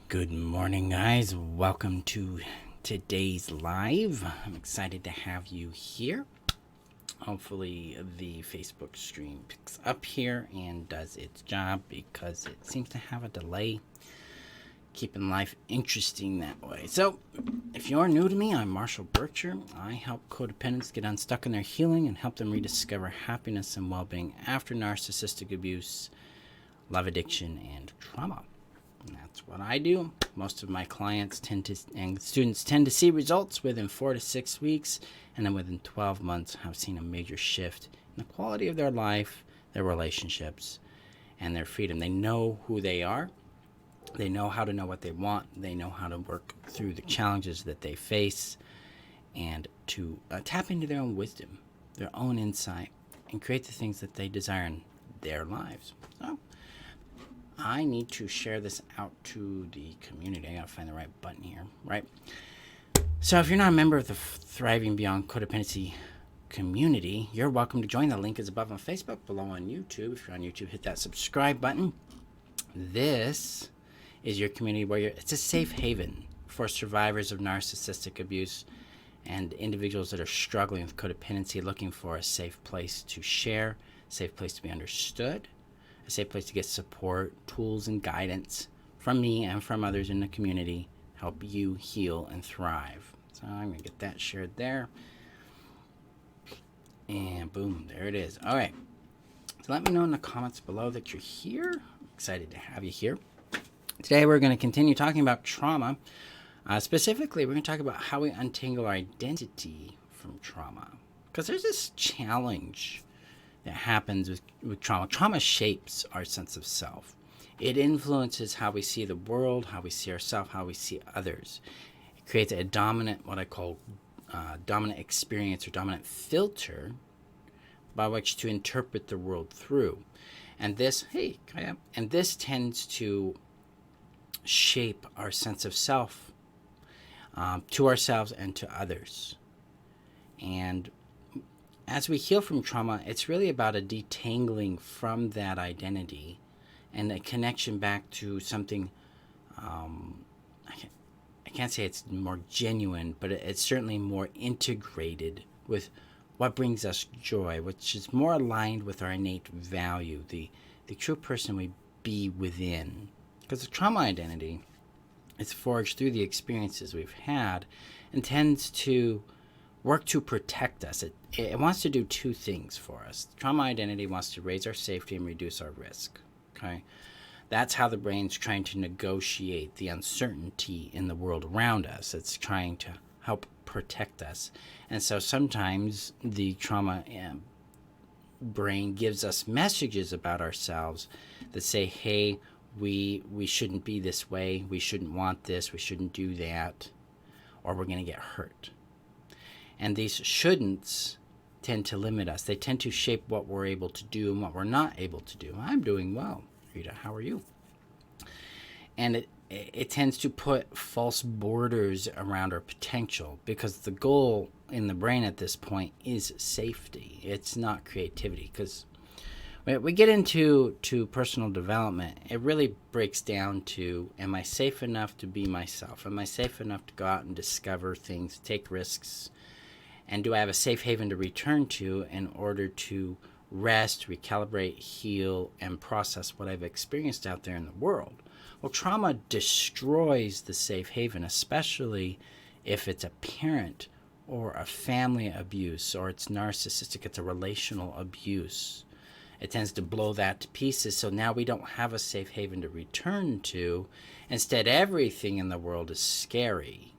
Good morning, guys. Welcome to today's live. I'm excited to have you here. Hopefully the Facebook stream picks up here and does its job because it seems to have a delay, keeping life interesting that way. So if you're new to me, I'm Marshall Burtcher. I help codependents get unstuck in their healing and help them rediscover happiness and well-being after narcissistic abuse, love addiction, and trauma. And that's what I do. Most of my clients and students tend to see results within 4 to 6 weeks, and then within 12 months have seen a major shift in the quality of their life, their relationships, and their freedom. They know who they are. They know how to know what they want. They know how to work through the challenges that they face and to tap into their own wisdom, their own insight, and create the things that they desire in their lives. So I need to share this out to the community. I gotta find the right button here, right? So if you're not a member of the Thriving Beyond Codependency community, you're welcome to join. The link is above on Facebook, below on YouTube. If you're on YouTube, hit that subscribe button. This is your community where it's a safe haven for survivors of narcissistic abuse and individuals that are struggling with codependency, looking for a safe place to share, a safe place to be understood, a safe place to get support, tools, and guidance from me and from others in the community, help you heal and thrive. So I'm going to get that shared there. And boom, there it is. All right. So let me know in the comments below that you're here. I'm excited to have you here. Today we're going to continue talking about trauma. Specifically, we're going to talk about how we untangle our identity from trauma. Because there's this challenge that happens with trauma. Trauma shapes our sense of self. It influences how we see the world, how we see ourselves, how we see others. It creates a dominant, what I call dominant experience or dominant filter by which to interpret the world through. And this, this tends to shape our sense of self to ourselves and to others. And as we heal from trauma, it's really about a detangling from that identity and a connection back to something, I can't say it's more genuine, but it's certainly more integrated with what brings us joy, which is more aligned with our innate value, the true person we be within. Because the trauma identity is forged through the experiences we've had and tends to work to protect us. It wants to do two things for us. Trauma identity wants to raise our safety and reduce our risk. Okay, that's how the brain's trying to negotiate the uncertainty in the world around us. It's trying to help protect us. And so sometimes the trauma brain gives us messages about ourselves that say, hey, we shouldn't be this way, we shouldn't want this, we shouldn't do that, or we're going to get hurt. And these shouldn'ts tend to limit us. They tend to shape what we're able to do and what we're not able to do. I'm doing well, Rita. How are you? And it tends to put false borders around our potential because the goal in the brain at this point is safety. It's not creativity. Because when we get into personal development, it really breaks down to, am I safe enough to be myself? Am I safe enough to go out and discover things, take risks? And do I have a safe haven to return to in order to rest, recalibrate, heal, and process what I've experienced out there in the world? Well, trauma destroys the safe haven, especially if it's a parent or a family abuse or it's narcissistic, it's a relational abuse. It tends to blow that to pieces, so now we don't have a safe haven to return to. Instead, everything in the world is scary.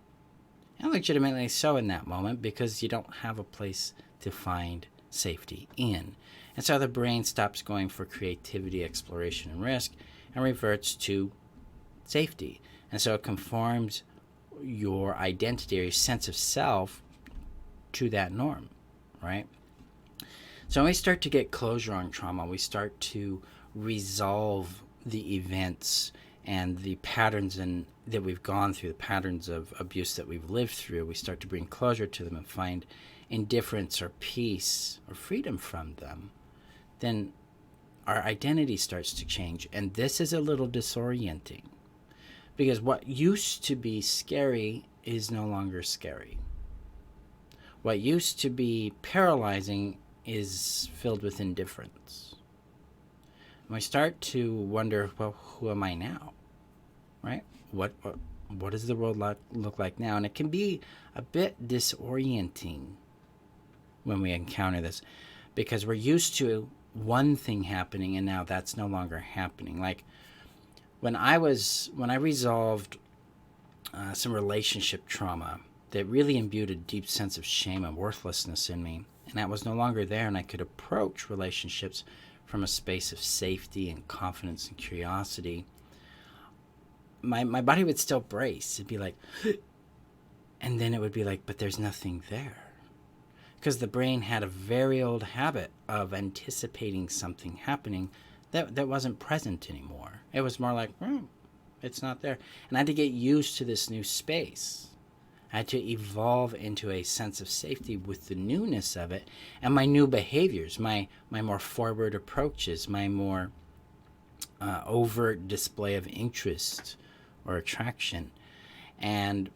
And legitimately so in that moment because you don't have a place to find safety in. And so the brain stops going for creativity, exploration, and risk and reverts to safety. And so it conforms your identity or your sense of self to that norm, right? So when we start to get closure on trauma, we start to resolve the events and the patterns that we've gone through, the patterns of abuse that we've lived through. We start to bring closure to them and find indifference or peace or freedom from them. Then our identity starts to change. And this is a little disorienting Because what used to be scary is no longer scary. What used to be paralyzing is filled with indifference. And we start to wonder, well, who am I now? Right? What does the world look like now? And it can be a bit disorienting when we encounter this, because we're used to one thing happening and now that's no longer happening. Like when I resolved some relationship trauma that really imbued a deep sense of shame and worthlessness in me, and that was no longer there, and I could approach relationships from a space of safety and confidence and curiosity, my body would still brace. It'd be like, and then it would be like, but there's nothing there. Because the brain had a very old habit of anticipating something happening that wasn't present anymore. It was more like, it's not there. And I had to get used to this new space. I had to evolve into a sense of safety with the newness of it and my new behaviors, my more forward approaches, my more overt display of interest or attraction. And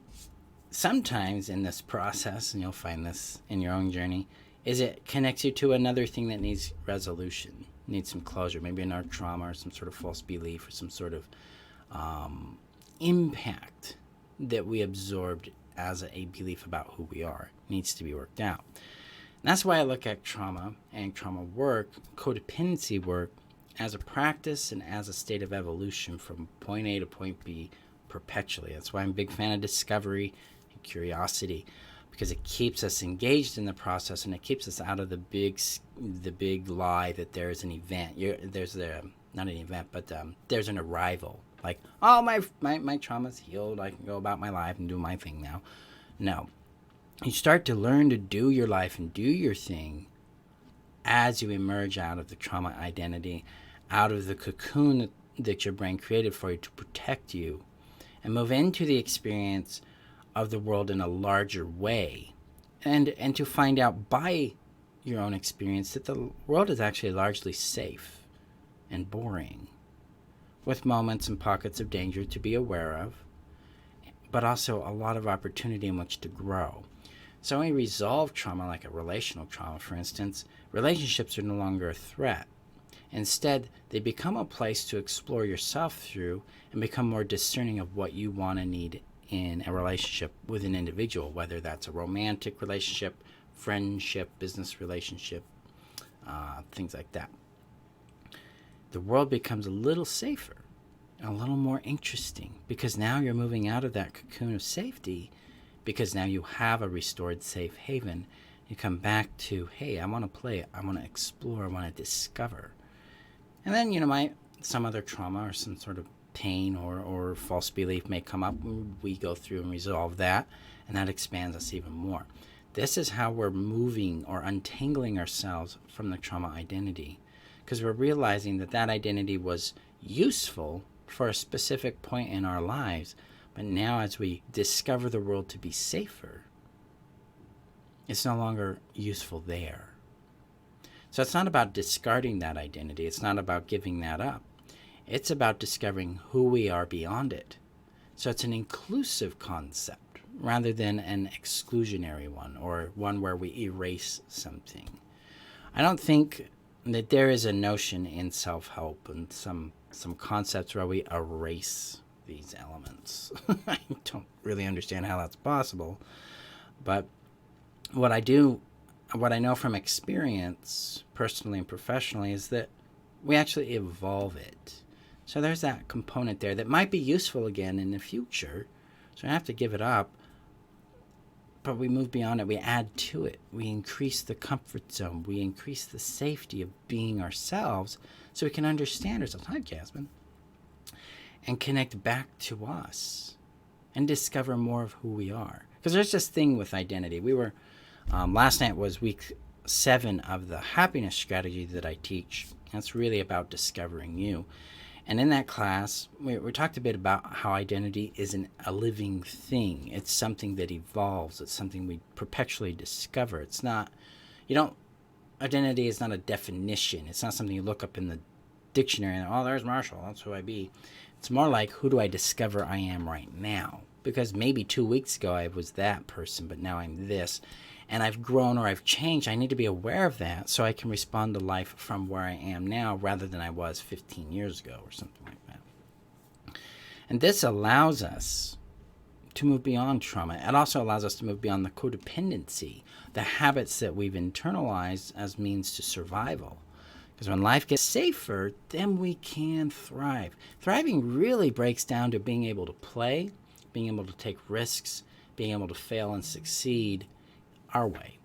sometimes in this process, and you'll find this in your own journey, is it connects you to another thing that needs resolution, needs some closure, maybe another trauma or some sort of false belief or some sort of impact that we absorbed as a belief about who we are needs to be worked out. And that's why I look at trauma and trauma work, codependency work, as a practice and as a state of evolution from point A to point B perpetually. That's why I'm a big fan of discovery and curiosity, because it keeps us engaged in the process and it keeps us out of the big lie that there's an event. Not an event, but there's an arrival. Like, oh, my trauma's healed. I can go about my life and do my thing now. No. You start to learn to do your life and do your thing as you emerge out of the trauma identity, out of the cocoon that your brain created for you to protect you, and move into the experience of the world in a larger way, and to find out by your own experience that the world is actually largely safe and boring, with moments and pockets of danger to be aware of, but also a lot of opportunity in which to grow. So when we resolve trauma, like a relational trauma, for instance, relationships are no longer a threat. Instead, they become a place to explore yourself through and become more discerning of what you want and need in a relationship with an individual, whether that's a romantic relationship, friendship, business relationship, things like that. The world becomes a little safer and a little more interesting, because now you're moving out of that cocoon of safety, because now you have a restored safe haven. You come back to, hey, I want to play, I want to explore, I want to discover. And then, some other trauma or some sort of pain or false belief may come up. We go through and resolve that, and that expands us even more. This is how we're moving or untangling ourselves from the trauma identity, because we're realizing that identity was useful for a specific point in our lives, but now as we discover the world to be safer, it's no longer useful there. So it's not about discarding that identity. It's not about giving that up. It's about discovering who we are beyond it. So it's an inclusive concept rather than an exclusionary one, or one where we erase something. I don't think that there is a notion in self-help and some concepts where we erase these elements. I don't really understand how that's possible. But what I know from experience, personally and professionally, is that we actually evolve it. So there's that component there that might be useful again in the future. So I have to give it up. But we move beyond it. We add to it. We increase the comfort zone. We increase the safety of being ourselves so we can understand ourselves. Hi, Jasmine. And connect back to us and discover more of who we are. Because there's this thing with identity. We were, last night was week 7 of the happiness strategy that I teach. That's really about discovering you. And in that class, we talked a bit about how identity isn't a living thing. It's something that evolves. It's something we perpetually discover. It's not, identity is not a definition. It's not something you look up in the dictionary and, oh, there's Marshall, that's who I be. It's more like, who do I discover I am right now? Because maybe 2 weeks ago I was that person, but now I'm this. And I've grown or I've changed. I need to be aware of that so I can respond to life from where I am now rather than I was 15 years ago or something like that. And this allows us to move beyond trauma. It also allows us to move beyond the codependency, the habits that we've internalized as means to survival. Because when life gets safer, then we can thrive. Thriving really breaks down to being able to play, being able to take risks, being able to fail and succeed our way.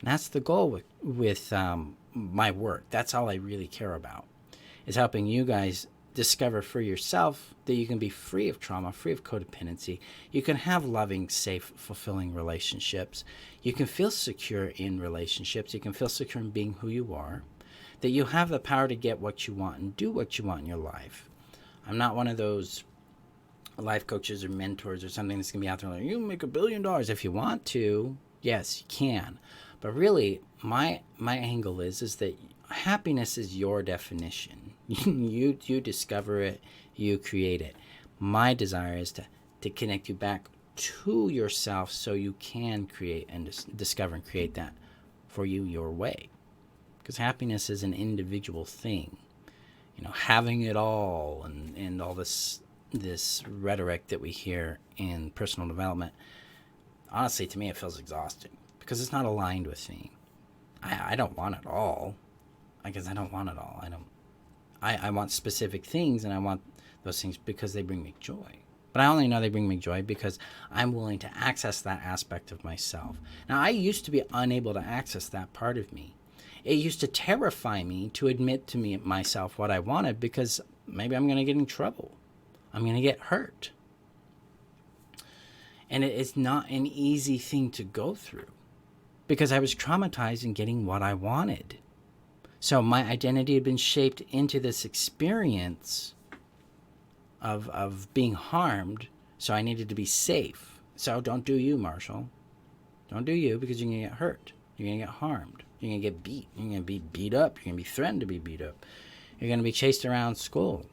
And that's the goal with my work. That's all I really care about, is helping you guys discover for yourself that you can be free of trauma, free of codependency. You can have loving, safe, fulfilling relationships. You can feel secure in relationships. You can feel secure in being who you are. That you have the power to get what you want and do what you want in your life. I'm not one of those life coaches or mentors or something that's going to be out there like, you make $1 billion if you want to. Yes, you can. But really, my angle is that happiness is your definition. You discover it, you create it. My desire is to connect you back to yourself so you can create and discover and create that for you your way. Because happiness is an individual thing. Having it all and all this rhetoric that we hear in personal development, honestly, to me, it feels exhausting because it's not aligned with me. I don't want it all. I guess I don't want it all. I want specific things, and I want those things because they bring me joy. But I only know they bring me joy because I'm willing to access that aspect of myself. Now, I used to be unable to access that part of me. It used to terrify me to admit to myself what I wanted because maybe I'm going to get in trouble. I'm going to get hurt. And it's not an easy thing to go through because I was traumatized in getting what I wanted. So my identity had been shaped into this experience of being harmed, so I needed to be safe. So don't do you, Marshall. Don't do you because you're going to get hurt. You're going to get harmed. You're going to get beat. You're going to be beat up. You're going to be threatened to be beat up. You're going to be chased around school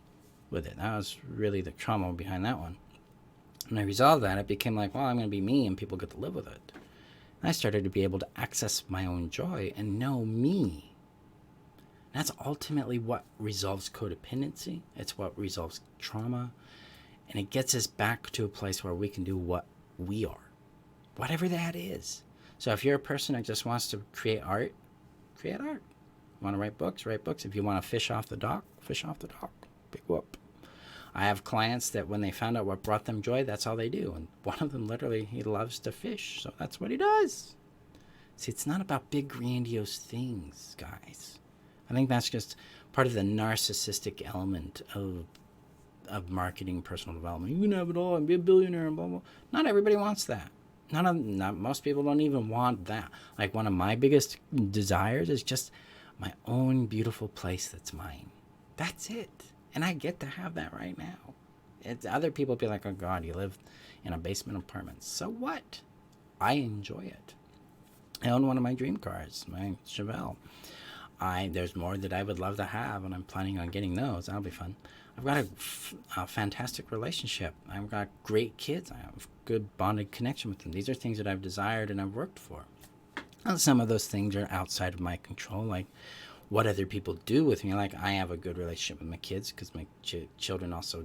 with it. That was really the trauma behind that one. When I resolved that, it became like, well, I'm going to be me and people get to live with it. And I started to be able to access my own joy and know me. That's ultimately what resolves codependency. It's what resolves trauma. And it gets us back to a place where we can do what we are, whatever that is. So if you're a person that just wants to create art, create art. You want to write books, write books. If you want to fish off the dock, fish off the dock. Big whoop. I have clients that when they found out what brought them joy, that's all they do. And one of them, literally, he loves to fish. So that's what he does. See, it's not about big, grandiose things, guys. I think that's just part of the narcissistic element of marketing, personal development. You can have it all and be a billionaire and blah, blah. Not everybody wants that. Not most people don't even want that. Like one of my biggest desires is just my own beautiful place that's mine. That's it. And I get to have that right now. It's other people be like, oh God, you live in a basement apartment. So what? I enjoy it. I own one of my dream cars, my Chevelle. There's more that I would love to have, and I'm planning on getting those. That'll be fun. I've got a fantastic relationship. I've got great kids. I have good bonded connection with them. These are things that I've desired and I've worked for. And some of those things are outside of my control, like what other people do with me. Like I have a good relationship with my kids because my children also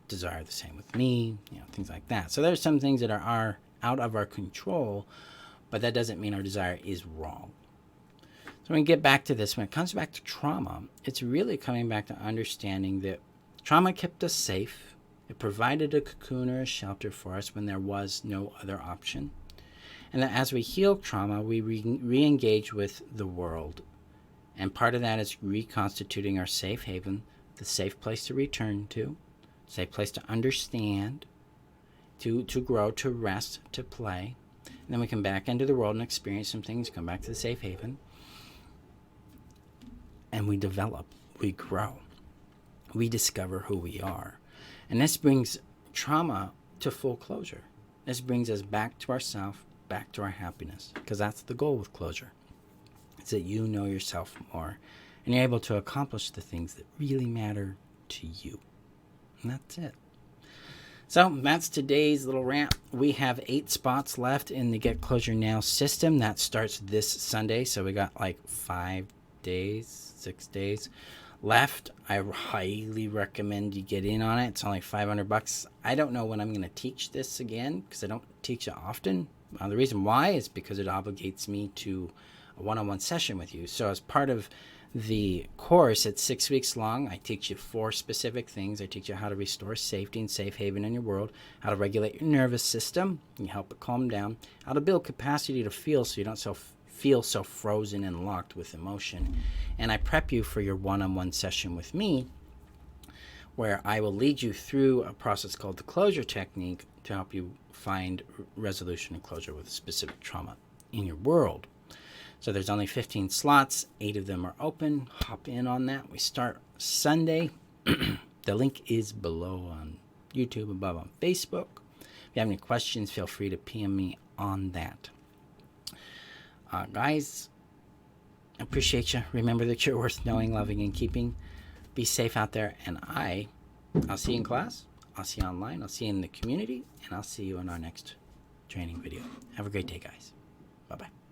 desire the same with me, things like that. So there's some things that are out of our control, but that doesn't mean our desire is wrong. So when we get back to this, when it comes back to trauma, it's really coming back to understanding that trauma kept us safe. It provided a cocoon or a shelter for us when there was no other option. And that as we heal trauma, we re-engage with the world. And part of that is reconstituting our safe haven, the safe place to return to, safe place to understand, to grow, to rest, to play. And then we come back into the world and experience some things, come back to the safe haven. And we develop, we grow, we discover who we are. And this brings trauma to full closure. This brings us back to ourselves, back to our happiness, because that's the goal with closure. It's that you know yourself more and you're able to accomplish the things that really matter to you. And that's it. So that's today's little rant. We have 8 spots left in the Get Closure Now system. That starts this Sunday. So we got like 6 days left. I highly recommend you get in on it. It's only $500. I don't know when I'm going to teach this again because I don't teach it often. The reason why is because it obligates me to a one-on-one session with you. So as part of the course, it's 6 weeks long. I teach you 4 specific things. I teach you how to restore safety and safe haven in your world, how to regulate your nervous system, and help it calm down, how to build capacity to feel so you don't feel so frozen and locked with emotion. And I prep you for your one-on-one session with me, where I will lead you through a process called the closure technique to help you find resolution and closure with specific trauma in your world. So there's only 15 slots. 8 of them are open. Hop in on that. We start Sunday. The link is below on YouTube, above on Facebook. If you have any questions, feel free to PM me on that. Guys, I appreciate you. Remember that you're worth knowing, loving, and keeping. Be safe out there. And I'll see you in class. I'll see you online. I'll see you in the community. And I'll see you in our next training video. Have a great day, guys. Bye-bye.